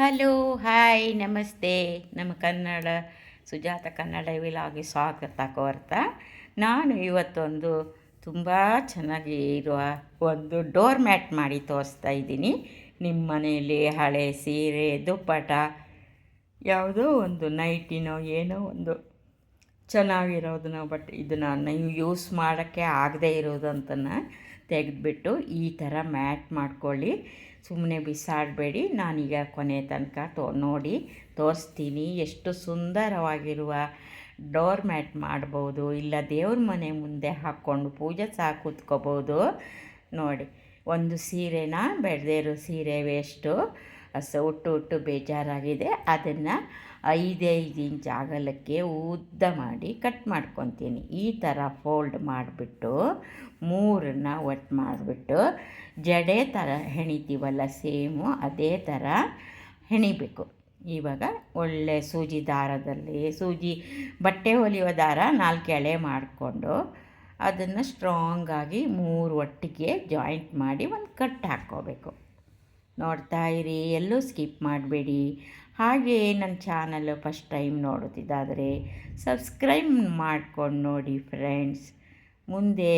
Hello, hi, ನಮಸ್ತೆ. ನಮ್ಮ ಕನ್ನಡ ಸುಜಾತ ಕನ್ನಡ ವಿಲಾಗಿ ಸ್ವಾಗತ ಕೋರ್ತಾ ನಾನು ಇವತ್ತೊಂದು ತುಂಬ ಚೆನ್ನಾಗಿ ಇರುವ ಒಂದು ಡೋರ್ ಮ್ಯಾಟ್ ಮಾಡಿ ತೋರಿಸ್ತಾ ಇದ್ದೀನಿ. ನಿಮ್ಮ ಮನೆಯಲ್ಲಿ ಹಳೆ ಸೀರೆ, ದುಪ್ಪಟ, ಯಾವುದೋ ಒಂದು ನೈಟಿನೋ ಏನೋ ಒಂದು ಚೆನ್ನಾಗಿರೋದನ್ನ, ಬಟ್ ಇದನ್ನು ನೀವು ಯೂಸ್ ಮಾಡೋಕ್ಕೆ ಆಗದೇ ಇರೋದಂತನ ತೆಗೆದುಬಿಟ್ಟು ಈ ಥರ ಮ್ಯಾಟ್ ಮಾಡ್ಕೊಳ್ಳಿ. ಸುಮ್ಮನೆ ಬಿಸಾಡಬೇಡಿ. ನಾನೀಗ ಕೊನೆ ತನಕ ನೋಡಿ ತೋರಿಸ್ತೀನಿ. ಎಷ್ಟು ಸುಂದರವಾಗಿರುವ ಡೋರ್ ಮ್ಯಾಟ್ ಮಾಡ್ಬೋದು, ಇಲ್ಲ ದೇವ್ರ ಮನೆ ಮುಂದೆ ಹಾಕ್ಕೊಂಡು ಪೂಜೆ ಸಹ ಕೂತ್ಕೋಬೋದು. ನೋಡಿ, ಒಂದು ಸೀರೆನ ಬೆಳೆದೇ ಇರೋ ಸೀರೆ ವೇಸ್ಟು ಉಟ್ಟು ಬೇಜಾರಾಗಿದೆ. ಅದನ್ನು 5 ಇಂಚ್ ಅಗಲಕ್ಕೆ ಉದ್ದ ಮಾಡಿ ಕಟ್ ಮಾಡ್ಕೊತೀನಿ. ಈ ಥರ ಫೋಲ್ಡ್ ಮಾಡಿಬಿಟ್ಟು 3 ಒಟ್ಟು ಮಾಡಿಬಿಟ್ಟು ಜಡೆ ಥರ ಹೆಣಿತೀವಲ್ಲ, ಸೇಮು ಅದೇ ಥರ ಹೆಣಿಬೇಕು. ಇವಾಗ ಒಳ್ಳೆ ಸೂಜಿ ದಾರದಲ್ಲಿ, ಸೂಜಿ ಬಟ್ಟೆ ಹೊಲಿಯೋ ದಾರ 4 ಎಳೆ ಮಾಡಿಕೊಂಡು ಅದನ್ನು ಸ್ಟ್ರಾಂಗಾಗಿ 3 ಒಟ್ಟಿಗೆ ಜಾಯಿಂಟ್ ಮಾಡಿ ಒಂದು ಕಟ್ ಹಾಕ್ಕೋಬೇಕು. ನೋಡ್ತಾ ಇರಿ, ಎಲ್ಲೂ ಸ್ಕಿಪ್ ಮಾಡಬೇಡಿ. ಹಾಗೆ ನನ್ನ ಚಾನಲ್ಲು ಫಸ್ಟ್ ಟೈಮ್ ನೋಡುತ್ತಿದ್ದಾದರೆ ಸಬ್ಸ್ಕ್ರೈಬ್ ಮಾಡ್ಕೊಂಡು ನೋಡಿ ಫ್ರೆಂಡ್ಸ್. ಮುಂದೆ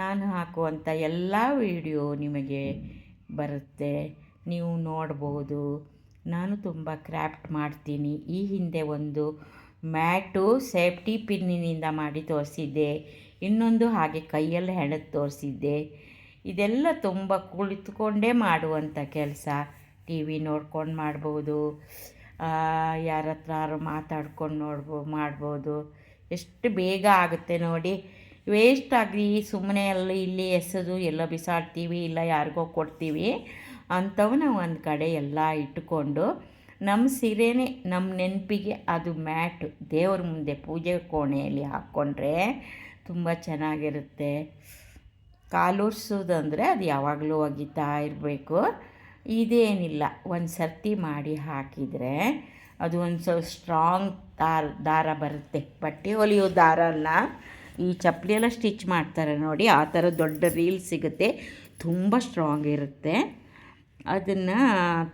ನಾನು ಹಾಕುವಂಥ ಎಲ್ಲ ವಿಡಿಯೋ ನಿಮಗೆ ಬರುತ್ತೆ, ನೀವು ನೋಡ್ಬೋದು. ನಾನು ತುಂಬ ಕ್ರಾಫ್ಟ್ ಮಾಡ್ತೀನಿ. ಈ ಹಿಂದೆ ಒಂದು ಮ್ಯಾಟು ಸೇಫ್ಟಿ ಪಿನ್ನಿನಿಂದ ಮಾಡಿ ತೋರಿಸಿದ್ದೆ, ಇನ್ನೊಂದು ಹಾಗೆ ಕೈಯಲ್ಲಿ ಹೆಣೆದು ತೋರಿಸಿದ್ದೆ. ಇದೆಲ್ಲ ತುಂಬ ಕುಳಿತುಕೊಂಡೇ ಮಾಡುವಂಥ ಕೆಲಸ. ಟಿ ವಿ ನೋಡ್ಕೊಂಡು ಮಾಡ್ಬೋದು, ಯಾರ ಹತ್ರ ಮಾತಾಡ್ಕೊಂಡು ಮಾಡ್ಬೋದು. ಎಷ್ಟು ಬೇಗ ಆಗುತ್ತೆ ನೋಡಿ. ವೇಸ್ಟ್ ಆಗಿ ಸುಮ್ಮನೆ ಇಲ್ಲಿ ಎಸೆದು ಎಲ್ಲ ಬಿಸಾಡ್ತೀವಿ, ಇಲ್ಲ ಯಾರಿಗೋ ಕೊಡ್ತೀವಿ. ಅಂಥವನ್ನ ಒಂದು ಕಡೆ ಎಲ್ಲ ಇಟ್ಟುಕೊಂಡು ನಮ್ಮ ಸೀರೆನೇ ನಮ್ಮ ನೆನಪಿಗೆ ಅದು ಮ್ಯಾಟು ದೇವ್ರ ಮುಂದೆ ಪೂಜೆ ಕೋಣೆಯಲ್ಲಿ ಹಾಕ್ಕೊಂಡ್ರೆ ತುಂಬ ಚೆನ್ನಾಗಿರುತ್ತೆ. ಕಾಲುರ್ಸೋದಂದರೆ ಅದು ಯಾವಾಗಲೂ ಒಗಿತಾ ಇರಬೇಕು. ಇದೇನಿಲ್ಲ, ಒಂದು ಸರ್ತಿ ಮಾಡಿ ಹಾಕಿದರೆ ಅದು ಒಂದು ಸ್ವಲ್ಪ ಸ್ಟ್ರಾಂಗ್ ದಾರ ಬರುತ್ತೆ. ಬಟ್ಟೆ ಹೊಲಿಯೋ ದಾರ ಅಲ್ಲ, ಈ ಚಪ್ಪಲಿಯೆಲ್ಲ ಸ್ಟಿಚ್ ಮಾಡ್ತಾರೆ ನೋಡಿ, ಆ ಥರ ದೊಡ್ಡ ರೀಲ್ ಸಿಗುತ್ತೆ, ತುಂಬ ಸ್ಟ್ರಾಂಗ್ ಇರುತ್ತೆ. ಅದನ್ನು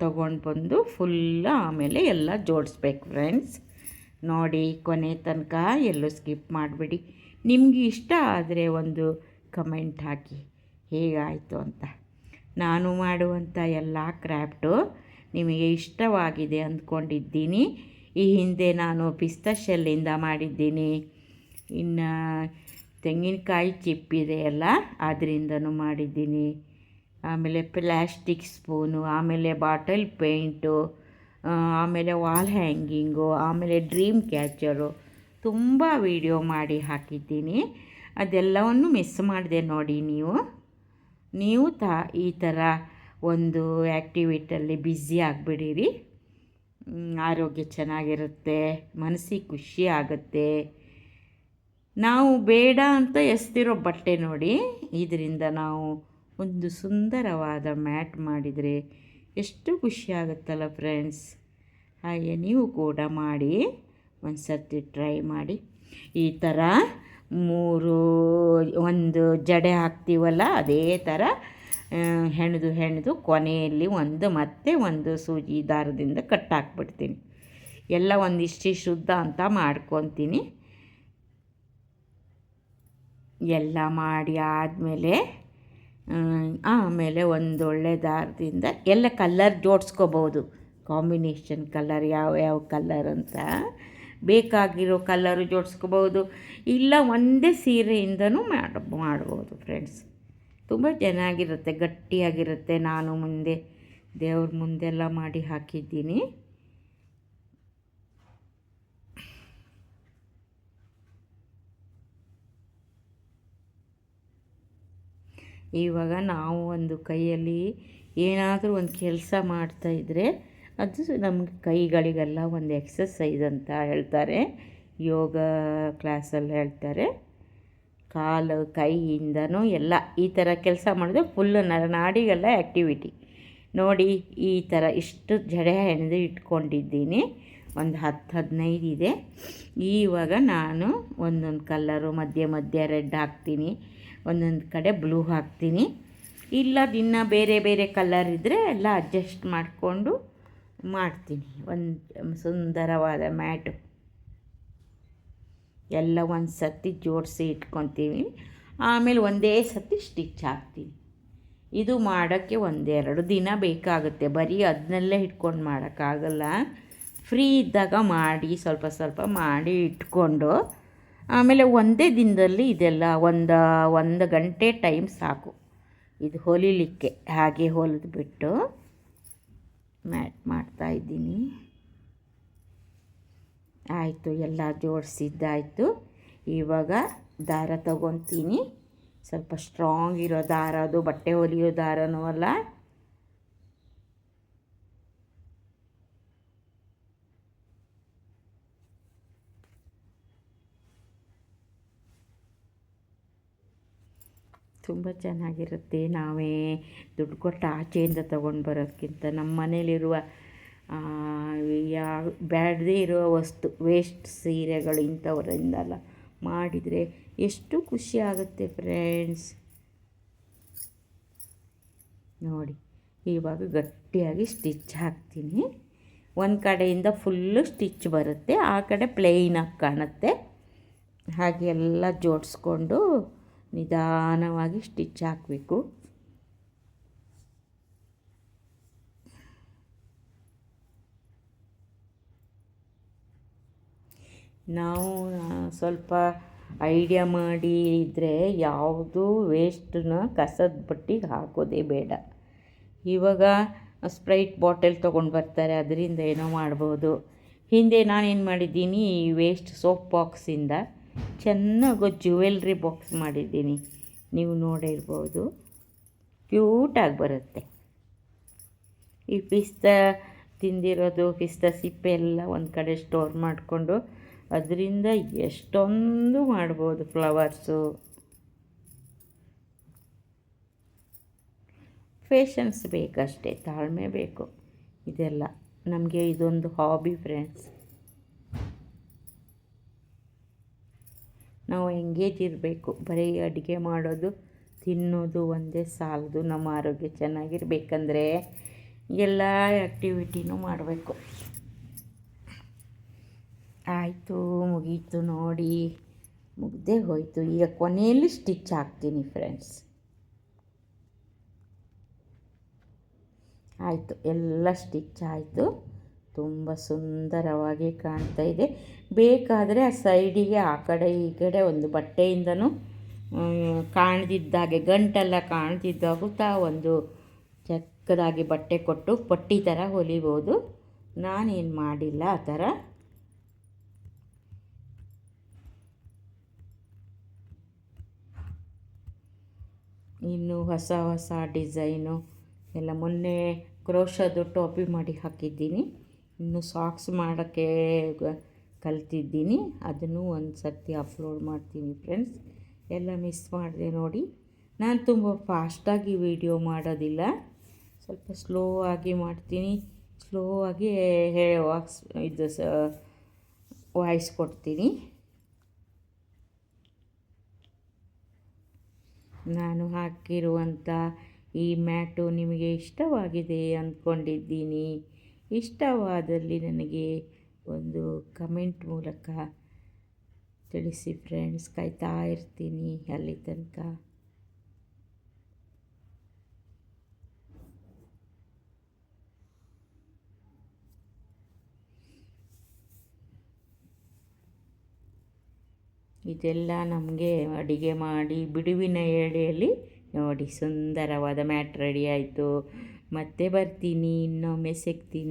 ತಗೊಂಡು ಬಂದು ಫುಲ್ಲು ಆಮೇಲೆ ಎಲ್ಲ ಜೋಡಿಸ್ಬೇಕು ಫ್ರೆಂಡ್ಸ್. ನೋಡಿ, ಕೊನೆ ತನಕ ಎಲ್ಲೂ ಸ್ಕಿಪ್ ಮಾಡಿಬಿಡಿ. ನಿಮಗೆ ಇಷ್ಟ ಆದರೆ ಒಂದು ಕಮೆಂಟ್ ಹಾಕಿ ಹೇಗಾಯಿತು ಅಂತ. ನಾನು ಮಾಡುವಂಥ ಎಲ್ಲ ಕ್ರಾಫ್ಟು ನಿಮಗೆ ಇಷ್ಟವಾಗಿದೆ ಅಂದ್ಕೊಂಡಿದ್ದೀನಿ. ಈ ಹಿಂದೆ ನಾನು ಪಿಸ್ತಾ ಶೆಲ್ಲಿಂದ ಮಾಡಿದ್ದೀನಿ, ಇನ್ನು ತೆಂಗಿನಕಾಯಿ ಚಿಪ್ಪಿದೆಯಲ್ಲ ಅದರಿಂದನೂ ಮಾಡಿದ್ದೀನಿ. ಆಮೇಲೆ ಪ್ಲಾಸ್ಟಿಕ್ ಸ್ಪೂನು, ಆಮೇಲೆ ಬಾಟಲ್ ಪೇಂಟು, ಆಮೇಲೆ ವಾಲ್ ಹ್ಯಾಂಗಿಂಗು, ಆಮೇಲೆ ಡ್ರೀಮ್ ಕ್ಯಾಚರು, ತುಂಬ ವೀಡಿಯೋ ಮಾಡಿ ಹಾಕಿದ್ದೀನಿ. ಅದೆಲ್ಲವನ್ನು ಮಿಸ್ ಮಾಡಿದೆ ನೋಡಿ. ನೀವು ಈ ಥರ ಒಂದು ಆ್ಯಕ್ಟಿವಿಟಿಯಲ್ಲಿ ಬ್ಯುಸಿ ಆಗಿಬಿಡಿರಿ. ಆರೋಗ್ಯ ಚೆನ್ನಾಗಿರುತ್ತೆ, ಮನಸ್ಸಿಗೆ ಖುಷಿ ಆಗುತ್ತೆ. ನಾವು ಬೇಡ ಅಂತ ಎಸ್ತಿರೋ ಬಟ್ಟೆ ನೋಡಿ, ಇದರಿಂದ ನಾವು ಒಂದು ಸುಂದರವಾದ ಮ್ಯಾಟ್ ಮಾಡಿದರೆ ಎಷ್ಟು ಖುಷಿಯಾಗುತ್ತಲ್ಲ ಫ್ರೆಂಡ್ಸ್. ಹಾಗೆ ನೀವು ಕೂಡ ಮಾಡಿ, ಒಂದು ಸರ್ತಿ ಟ್ರೈ ಮಾಡಿ. ಈ ಥರ 1 ಜಡೆ ಹಾಕ್ತೀವಲ್ಲ ಅದೇ ಥರ ಹೆಣೆದು ಕೊನೆಯಲ್ಲಿ ಮತ್ತೆ ಒಂದು ಸೂಜಿ ದಾರದಿಂದ ಕಟ್ ಹಾಕ್ಬಿಡ್ತೀನಿ. ಎಲ್ಲ ಒಂದಿಷ್ಟು ಶುದ್ಧ ಅಂತ ಮಾಡ್ಕೊತೀನಿ. ಎಲ್ಲ ಮಾಡಿ ಆದಮೇಲೆ ಆಮೇಲೆ ಒಂದೊಳ್ಳೆ ದಾರದಿಂದ ಎಲ್ಲ ಕಲ್ಲರ್ ಜೋಡಿಸ್ಕೋಬೋದು. ಕಾಂಬಿನೇಷನ್ ಕಲರ್ ಯಾವ ಕಲ್ಲರ್ ಅಂತ ಬೇಕಾಗಿರೋ ಕಲ್ಲರು ಜೋಡಿಸ್ಕೋಬೋದು, ಇಲ್ಲ ಒಂದೇ ಸೀರೆಯಿಂದನೂ ಮಾಡ್ಬೋದು ಫ್ರೆಂಡ್ಸ್. ತುಂಬ ಚೆನ್ನಾಗಿರುತ್ತೆ, ಗಟ್ಟಿಯಾಗಿರುತ್ತೆ. ನಾನು ಮುಂದೆ ದೇವ್ರ ಮುಂದೆಲ್ಲ ಮಾಡಿ ಹಾಕಿದ್ದೀನಿ. ಇವಾಗ ನಾವು ಒಂದು ಕೈಯಲ್ಲಿ ಏನಾದರೂ ಒಂದು ಕೆಲಸ ಮಾಡ್ತಾಯಿದ್ರೆ ಅದು ನಮಗೆ ಕೈಗಳಿಗೆಲ್ಲ ಒಂದು ಎಕ್ಸಸೈಸ್ ಅಂತ ಹೇಳ್ತಾರೆ, ಯೋಗ ಕ್ಲಾಸಲ್ಲಿ ಹೇಳ್ತಾರೆ. ಕಾಲು ಕೈಯಿಂದನೂ ಎಲ್ಲ ಈ ಥರ ಕೆಲಸ ಮಾಡಿದ್ರೆ ಫುಲ್ಲು ನರನಾಡಿಗೆಲ್ಲ ಆ್ಯಕ್ಟಿವಿಟಿ. ನೋಡಿ, ಈ ಥರ ಇಷ್ಟು ಜಡೆ ಹೆಣೆದು ಇಟ್ಕೊಂಡಿದ್ದೀನಿ, ಒಂದು 10-15 ಇದೆ. ಇವಾಗ ನಾನು ಒಂದೊಂದು ಕಲ್ಲರು ಮಧ್ಯೆ ರೆಡ್ ಹಾಕ್ತೀನಿ, ಒಂದೊಂದು ಕಡೆ ಬ್ಲೂ ಹಾಕ್ತೀನಿ. ಇಲ್ಲ ಇನ್ನೂ ಬೇರೆ ಕಲ್ಲರ್ ಇದ್ದರೆ ಎಲ್ಲ ಅಡ್ಜಸ್ಟ್ ಮಾಡಿಕೊಂಡು ಮಾಡ್ತೀನಿ. ಒಂದು ಸುಂದರವಾದ ಮ್ಯಾಟು ಎಲ್ಲ ಒಂದು ಸರ್ತಿ ಜೋಡಿಸಿ ಇಟ್ಕೊತೀವಿ. ಆಮೇಲೆ ಒಂದೇ ಸರ್ತಿ ಸ್ಟಿಚ್ ಹಾಕ್ತೀನಿ. ಇದು ಮಾಡೋಕ್ಕೆ 1-2 ದಿನ ಬೇಕಾಗುತ್ತೆ. ಬರೀ ಅದನ್ನಲ್ಲೇ ಇಟ್ಕೊಂಡು ಮಾಡೋಕ್ಕಾಗಲ್ಲ. ಫ್ರೀ ಇದ್ದಾಗ ಮಾಡಿ ಸ್ವಲ್ಪ ಸ್ವಲ್ಪ ಮಾಡಿ ಇಟ್ಕೊಂಡು ಆಮೇಲೆ ಒಂದೇ ದಿನದಲ್ಲಿ ಇದೆಲ್ಲ ಒಂದು ಗಂಟೆ ಟೈಮ್ ಸಾಕು ಇದು ಹೊಲಿಲಿಕ್ಕೆ. ಹಾಗೆ ಹೊಲಿದ್ಬಿಟ್ಟು ಮ್ಯಾಟ್ ಮಾಡ್ತಾಯಿದ್ದೀನಿ. ಆಯಿತು, ಎಲ್ಲ ಜೋಡಿಸಿದ್ದಾಯಿತು. ಇವಾಗ ದಾರ ತಗೊತೀನಿ. ಸ್ವಲ್ಪ ಸ್ಟ್ರಾಂಗ್ ಇರೋ ದಾರ, ಅದು ಬಟ್ಟೆ ಹೊಲಿಯೋ ದಾರನೂ ಅಲ್ಲ. ತುಂಬ ಚೆನ್ನಾಗಿರುತ್ತೆ. ನಾವೇ ದುಡ್ಡು ಕೊಟ್ಟು ಆಚೆಯಿಂದ ತೊಗೊಂಡು ಬರೋದಕ್ಕಿಂತ ನಮ್ಮ ಮನೇಲಿರುವ ಯಾವ ಬ್ಯಾಡದೇ ಇರೋ ವಸ್ತು, ವೇಸ್ಟ್ ಸೀರೆಗಳು ಇಂಥವರಿಂದೆಲ್ಲ ಮಾಡಿದರೆ ಎಷ್ಟು ಖುಷಿ ಆಗುತ್ತೆ ಫ್ರೆಂಡ್ಸ್. ನೋಡಿ, ಇವಾಗ ಗಟ್ಟಿಯಾಗಿ ಸ್ಟಿಚ್ ಹಾಕ್ತೀನಿ. ಒಂದು ಕಡೆಯಿಂದ ಫುಲ್ಲು ಸ್ಟಿಚ್ ಬರುತ್ತೆ, ಆ ಕಡೆ ಪ್ಲೇನಾಗಿ ಕಾಣುತ್ತೆ. ಹಾಗೆ ಎಲ್ಲ ಜೋಡಿಸ್ಕೊಂಡು ನಿಧಾನವಾಗಿ ಸ್ಟಿಚ್ ಹಾಕಬೇಕು. ನಾವು ಸ್ವಲ್ಪ ಐಡಿಯಾ ಮಾಡಿ ಇದ್ದರೆ ಯಾವುದೂ ವೇಸ್ಟನ್ನ ಕಸದ ಬಟ್ಟಿಗೆ ಹಾಕೋದೇ ಬೇಡ. ಇವಾಗ ಸ್ಪ್ರೈಟ್ ಬಾಟಲ್ ತೊಗೊಂಡು ಬರ್ತಾರೆ, ಅದರಿಂದ ಏನೋ ಮಾಡ್ಬೋದು. ಹಿಂದೆ ನಾನೇನು ಮಾಡಿದ್ದೀನಿ, ಈ ವೇಸ್ಟ್ ಸೋಪ್ ಬಾಕ್ಸಿಂದ ಚೆನ್ನಾಗಿ ಜ್ಯುವೆಲ್ರಿ ಬಾಕ್ಸ್ ಮಾಡಿದ್ದೀನಿ. ನೀವು ನೋಡಿರ್ಬೋದು, ಕ್ಯೂಟಾಗಿ ಬರುತ್ತೆ. ಈ ಪಿಸ್ತಾ ತಿಂದಿರೋದು, ಪಿಸ್ತಾ ಸಿಪ್ಪೆ ಎಲ್ಲ ಒಂದು ಕಡೆ ಸ್ಟೋರ್ ಮಾಡಿಕೊಂಡು ಅದರಿಂದ ಎಷ್ಟೊಂದು ಮಾಡ್ಬೋದು. ಫ್ಲವರ್ಸು, ಪೇಷನ್ಸ್ ಬೇಕಷ್ಟೇ, ತಾಳ್ಮೆ ಬೇಕು. ಇದೆಲ್ಲ ನಮಗೆ ಇದೊಂದು ಹಾಬಿ ಫ್ರೆಂಡ್ಸ್. ನಾವು ಎಂಗೇಜ್ ಇರಬೇಕು. ಬರೀ ಅಡುಗೆ ಮಾಡೋದು ತಿನ್ನೋದು ಒಂದೇ ಸಾಲದು. ನಮ್ಮ ಆರೋಗ್ಯ ಚೆನ್ನಾಗಿರ್ಬೇಕಂದ್ರೆ ಎಲ್ಲ ಆ್ಯಕ್ಟಿವಿಟಿನೂ ಮಾಡಬೇಕು. ಆಯಿತು, ಮುಗೀತು ನೋಡಿ, ಮುಗ್ದೇ ಹೋಯಿತು. ಈಗ ಕೊನೆಯಲ್ಲಿ ಸ್ಟಿಚ್ ಹಾಕ್ತೀನಿ ಫ್ರೆಂಡ್ಸ್. ಆಯಿತು, ಎಲ್ಲ ಸ್ಟಿಚ್ ಆಯಿತು. ತುಂಬ ಸುಂದರವಾಗಿ ಕಾಣ್ತಾ ಇದೆ. ಬೇಕಾದರೆ ಆ ಸೈಡಿಗೆ ಆ ಕಡೆ ಈ ಕಡೆ ಒಂದು ಬಟ್ಟೆಯಿಂದನೂ ಕಾಣ್ದಿದ್ದಾಗೆ, ಗಂಟೆಲ್ಲ ಕಾಣ್ದಿದ್ದಾಗುತ್ತಾ ಒಂದು ಚಿಕ್ಕದಾಗಿ ಬಟ್ಟೆ ಕೊಟ್ಟು ಪಟ್ಟಿ ಥರ ಹೊಲಿಬೋದು. ನಾನೇನು ಮಾಡಿಲ್ಲ ಆ ಥರ. ಇನ್ನು ಹೊಸ ಹೊಸ ಡಿಸೈನು ಎಲ್ಲ ಮೊನ್ನೆ ಕ್ರೋಶದ್ದು ಟೋಪಿ ಮಾಡಿ ಹಾಕಿದ್ದೀನಿ. ಇನ್ನು ಸಾಕ್ಸ್ ಮಾಡೋಕ್ಕೆ ಕಲ್ತಿದ್ದೀನಿ. ಅದನ್ನು ಒಂದು ಸರ್ತಿ ಅಪ್ಲೋಡ್ ಮಾಡ್ತೀನಿ ಫ್ರೆಂಡ್ಸ್. ಎಲ್ಲ ಮಿಸ್ ಮಾಡಿದೆ ನೋಡಿ. ನಾನು ತುಂಬ ಫಾಸ್ಟಾಗಿ ವಿಡಿಯೋ ಮಾಡೋದಿಲ್ಲ, ಸ್ವಲ್ಪ ಸ್ಲೋ ಆಗಿ ಮಾಡ್ತೀನಿ. ಸ್ಲೋ ಆಗಿ ವಾಯ್ಸ್ ಕೊಡ್ತೀನಿ. ನಾನು ಹಾಕಿರುವಂಥ ಈ ಮ್ಯಾಟು ನಿಮಗೆ ಇಷ್ಟವಾಗಿದೆ ಅಂದ್ಕೊಂಡಿದ್ದೀನಿ. ಇಷ್ಟವಾದಲ್ಲಿ ನನಗೆ ಒಂದು ಕಮೆಂಟ್ ಮೂಲಕ ತಿಳಿಸಿ ಫ್ರೆಂಡ್ಸ್. ಕಾಯ್ತಾ ಇರ್ತೀನಿ ಅಲ್ಲಿ ತನಕ. ಇದೆಲ್ಲ ನಮಗೆ ಅಡುಗೆ ಮಾಡಿ ಬಿಡುವಿನ ವೇಳೆಯಲ್ಲಿ ನೋಡಿ ಸುಂದರವಾದ ಮ್ಯಾಟ್ ರೆಡಿ ಆಯಿತು. ಮತ್ತೆ ಬರ್ತೀನಿ, ಇನ್ನೊಮ್ಮೆ ಸಿಗ್ತೀನಿ.